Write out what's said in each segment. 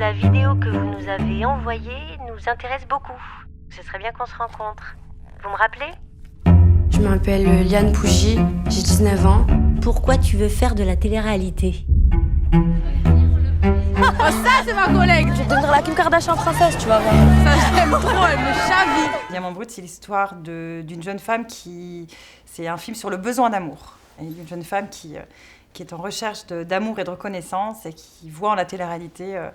la vidéo que vous nous avez envoyée nous intéresse beaucoup. Ce serait bien qu'on se rencontre. Vous me rappelez ? Je m'appelle Liane Pougy, j'ai 19 ans. Pourquoi tu veux faire de la télé-réalité ? Oh, ça, c'est ma collègue! Je vais devenir la Kim Kardashian française, tu vas voir. Ça, je l'aime trop, elle me chavire. Diamant Brut, c'est l'histoire d'une jeune femme qui... C'est un film sur le besoin d'amour. Et une jeune femme qui est en recherche d'amour et de reconnaissance et qui voit en la télé-réalité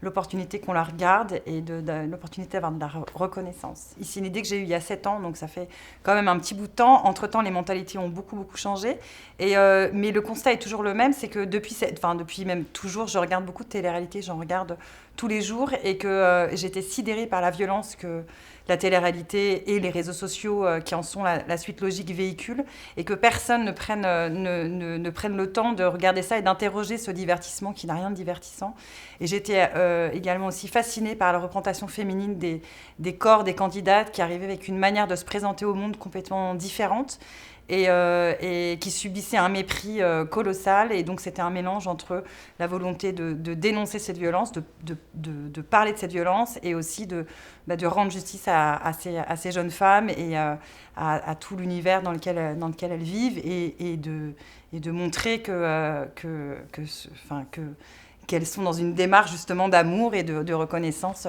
l'opportunité qu'on la regarde et l'opportunité d'avoir de la reconnaissance. C'est une idée que j'ai eue il y a 7 ans, donc ça fait quand même un petit bout de temps. Entre-temps, les mentalités ont beaucoup changé. Mais le constat est toujours le même, c'est que depuis même toujours, je regarde beaucoup de télé-réalité, j'en regarde tous les jours, et que j'étais sidérée par la violence que la télé-réalité et les réseaux sociaux qui en sont la suite logique véhiculent, et que personne ne prenne le temps de regarder ça et d'interroger ce divertissement qui n'a rien de divertissant. Et j'étais également aussi fascinée par la représentation féminine des corps des candidates qui arrivaient avec une manière de se présenter au monde complètement différente, et qui subissait un mépris colossal. Et donc c'était un mélange entre la volonté de dénoncer cette violence, de parler de cette violence, et aussi de rendre justice à ces jeunes femmes et à tout l'univers dans lequel elles vivent, et de montrer qu'elles sont dans une démarche justement d'amour et de reconnaissance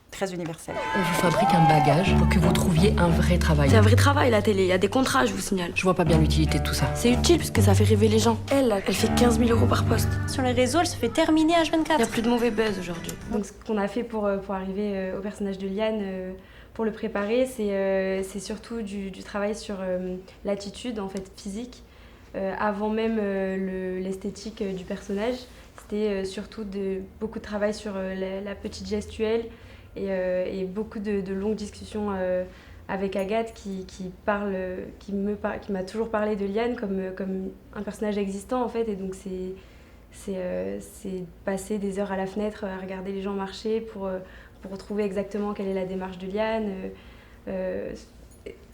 très universelle. On vous fabrique un bagage pour que vous trouviez un vrai travail. C'est un vrai travail, la télé. Il y a des contrats, je vous signale. Je vois pas bien l'utilité de tout ça. C'est utile parce que ça fait rêver les gens. Elle fait 15 000 € par poste. Sur les réseaux, elle se fait terminer H24. Il n'y a plus de mauvais buzz aujourd'hui. Donc ce qu'on a fait pour arriver au personnage de Liane, pour le préparer, c'est surtout du travail sur l'attitude en fait, physique. Avant même l'esthétique du personnage, c'était surtout beaucoup de travail sur la petite gestuelle, et beaucoup de longues discussions avec Agathe qui m'a toujours parlé de Liane comme un personnage existant en fait. Et donc c'est passer des heures à la fenêtre à regarder les gens marcher pour retrouver exactement quelle est la démarche de Liane,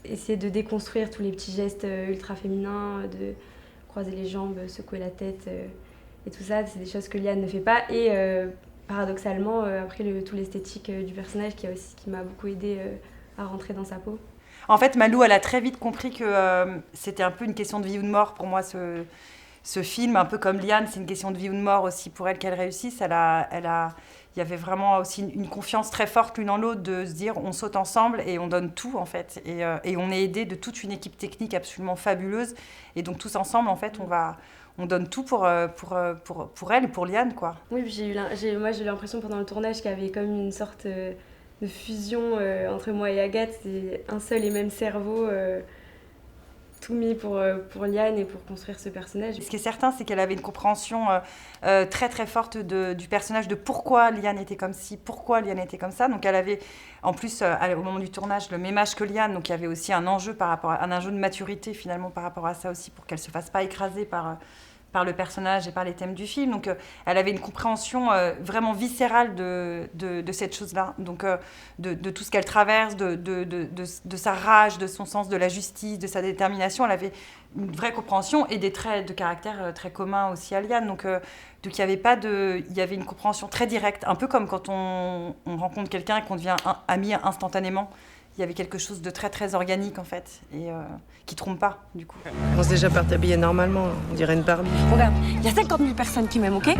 essayer de déconstruire tous les petits gestes ultra féminins, de croiser les jambes, secouer la tête, et tout ça, c'est des choses que Liane ne fait pas. Et paradoxalement, après tout l'esthétique du personnage qui m'a beaucoup aidée à rentrer dans sa peau. En fait, Malou, elle a très vite compris que c'était un peu une question de vie ou de mort pour moi, ce film, un peu comme Liane, c'est une question de vie ou de mort aussi pour elle, qu'elle réussisse. Il y avait vraiment aussi une confiance très forte l'une en l'autre, de se dire on saute ensemble et on donne tout en fait. Et on est aidé de toute une équipe technique absolument fabuleuse. Et donc tous ensemble, en fait, on donne tout pour elle et pour Liane, quoi. Oui, puis moi j'ai eu l'impression pendant le tournage qu'il y avait comme une sorte de fusion entre moi et Agathe. C'est un seul et même cerveau, tout mis pour Liane et pour construire ce personnage. Ce qui est certain, c'est qu'elle avait une compréhension très très forte du personnage, de pourquoi Liane était comme ci, pourquoi Liane était comme ça. Donc elle avait, en plus, au moment du tournage, le même âge que Liane, donc il y avait aussi un enjeu un enjeu de maturité finalement par rapport à ça aussi, pour qu'elle ne se fasse pas écraser par le personnage et par les thèmes du film. Donc elle avait une compréhension vraiment viscérale de cette chose-là, donc de tout ce qu'elle traverse, de sa rage, de son sens de la justice, de sa détermination. Elle avait une vraie compréhension et des traits de caractère très communs aussi à Liane. Donc il y avait une compréhension très directe, un peu comme quand on rencontre quelqu'un et qu'on devient ami instantanément. Il y avait quelque chose de très très organique en fait, et qui trompe pas du coup. On commence déjà par t'habiller normalement, on dirait une Barbie. Regarde, il y a 50 000 personnes qui m'aiment, ok ?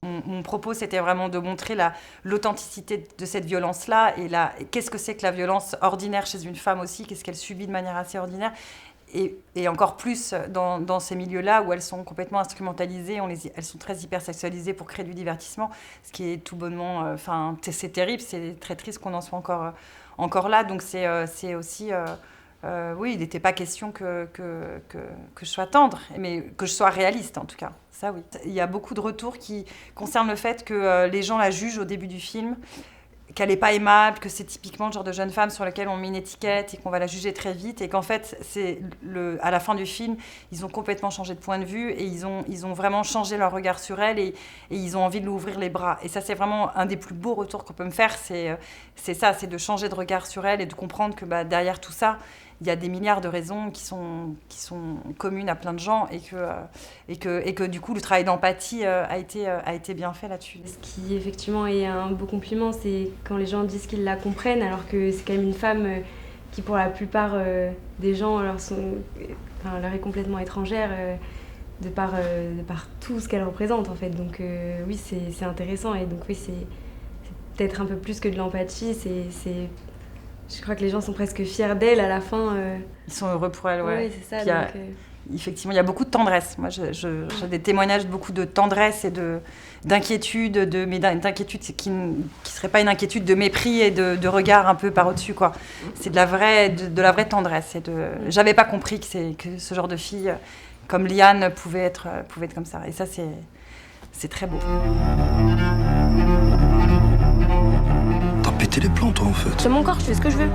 Mon propos, c'était vraiment de montrer l'authenticité de cette violence-là, et qu'est-ce que c'est que la violence ordinaire chez une femme aussi, qu'est-ce qu'elle subit de manière assez ordinaire, et encore plus dans ces milieux-là où elles sont complètement instrumentalisées, elles sont très hypersexualisées pour créer du divertissement, ce qui est tout bonnement, c'est terrible, c'est très triste qu'on en soit encore là. Donc c'est aussi, oui, il n'était pas question que je sois tendre, mais que je sois réaliste en tout cas, ça oui. Il y a beaucoup de retours qui concernent le fait que les gens la jugent au début du film, qu'elle n'est pas aimable, que c'est typiquement le genre de jeune femme sur laquelle on met une étiquette et qu'on va la juger très vite, et qu'en fait, à la fin du film, ils ont complètement changé de point de vue, et ils ont vraiment changé leur regard sur elle, et ils ont envie de lui ouvrir les bras. Et ça, c'est vraiment un des plus beaux retours qu'on peut me faire, c'est ça, c'est de changer de regard sur elle et de comprendre que derrière tout ça, il y a des milliards de raisons qui sont communes à plein de gens et que du coup le travail d'empathie a été bien fait là-dessus. Ce qui effectivement est un beau compliment, c'est quand les gens disent qu'ils la comprennent, alors que c'est quand même une femme qui pour la plupart des gens leur est complètement étrangère de par tout ce qu'elle représente en fait. Donc oui, c'est intéressant et donc oui, c'est peut-être un peu plus que de l'empathie, je crois que les gens sont presque fiers d'elle à la fin. Ils sont heureux pour elle, ouais. Oui, c'est ça. Effectivement, il y a beaucoup de tendresse. Moi, j'ai des témoignages de beaucoup de tendresse et d'inquiétude, mais d'inquiétude qui ne serait pas une inquiétude de mépris et de regard un peu par au-dessus, quoi. C'est de la vraie tendresse. J'avais pas compris que ce genre de fille, comme Liane, pouvait être comme ça. Et ça, c'est très beau. T'as pété les plans, toi, en fait. C'est mon corps, je fais ce que je veux.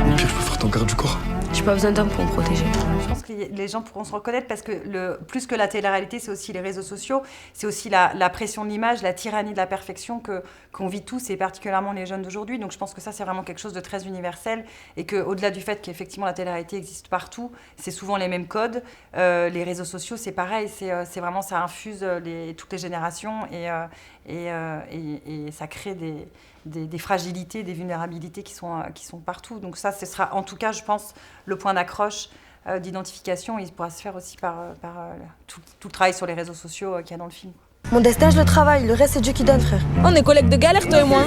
Au pire, je peux faire ton garde du corps. J'ai pas besoin d'hommes pour me protéger. Je pense que les gens pourront se reconnaître parce que plus que la télé-réalité, c'est aussi les réseaux sociaux, c'est aussi la pression de l'image, la tyrannie de la perfection qu'on vit tous et particulièrement les jeunes d'aujourd'hui. Donc je pense que ça, c'est vraiment quelque chose de très universel et qu'au-delà du fait qu'effectivement la télé-réalité existe partout, c'est souvent les mêmes codes. Les réseaux sociaux, c'est pareil, c'est vraiment, ça infuse toutes les générations et ça crée des fragilités, des vulnérabilités qui sont partout. Donc ça, ce sera en tout cas, je pense, le point d'accroche d'identification. Il pourra se faire aussi par tout le travail sur les réseaux sociaux qu'il y a dans le film. Mon destin, je le travaille, le reste, c'est Dieu qui donne, frère. On est collègues de galère, toi et moi.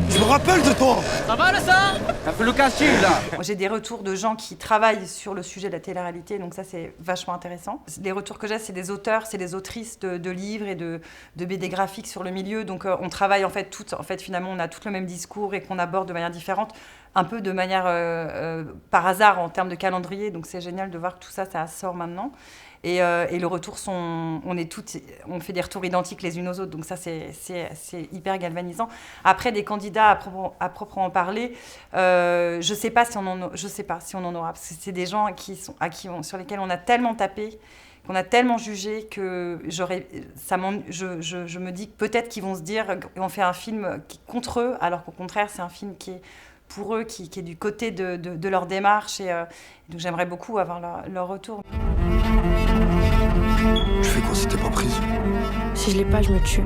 Je me rappelle de toi. Ça va là ça? T'as fait le casting là? J'ai des retours de gens qui travaillent sur le sujet de la télé-réalité, donc ça c'est vachement intéressant. Les retours que j'ai, c'est des auteurs, c'est des autrices de livres et de BD graphiques sur le milieu, donc on travaille en fait finalement on a tout le même discours et qu'on aborde de manière différente, un peu de manière par hasard en termes de calendrier, donc c'est génial de voir que tout ça sort maintenant. Et le retour on fait des retours identiques les unes aux autres, donc ça c'est hyper galvanisant. Après des candidats à proprement parler, je sais pas si on en aura, parce que c'est des gens sur lesquels on a tellement tapé, qu'on a tellement jugé que je me dis que peut-être qu'ils vont se dire qu'on fait un film qui est contre eux, alors qu'au contraire c'est un film qui est pour eux, qui est du côté de leur démarche. Et donc j'aimerais beaucoup avoir leur retour. Tu fais quoi si t'es pas prise? Si je l'ai pas, je me tue.